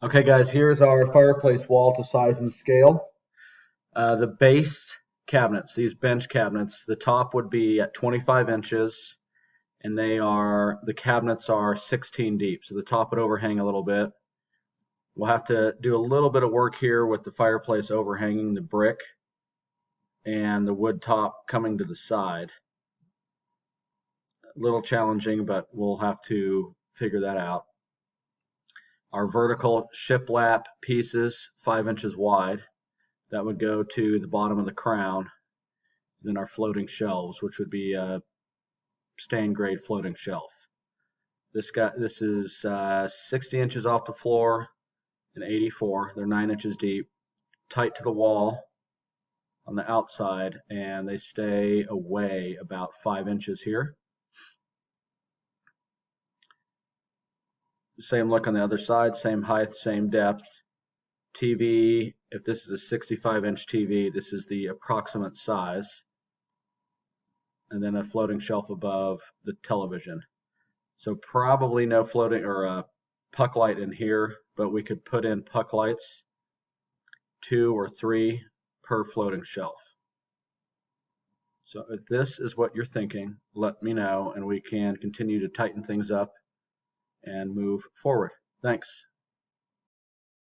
Okay, guys, here's our fireplace wall to size and scale. The base cabinets, these bench cabinets, the top would be at 25 inches, and the cabinets are 16 deep, so the top would overhang a little bit. We'll have to do a little bit of work here with the fireplace overhanging the brick and the wood top coming to the side. A little challenging, but we'll have to figure that out. Our vertical shiplap pieces, 5 inches wide, that would go to the bottom of the crown. Then our floating shelves, which would be a stand grade floating shelf. This is 60 inches off the floor and 84. They're 9 inches deep, tight to the wall on the outside, and they stay away about 5 inches here. Same look on the other side, same height, same depth. TV, if this is a 65-inch TV, this is the approximate size. And then a floating shelf above the television. So probably no floating or puck light in here, but we could put in puck lights, 2 or 3 per floating shelf. So if this is what you're thinking, let me know and we can continue to tighten things up and move forward. Thanks.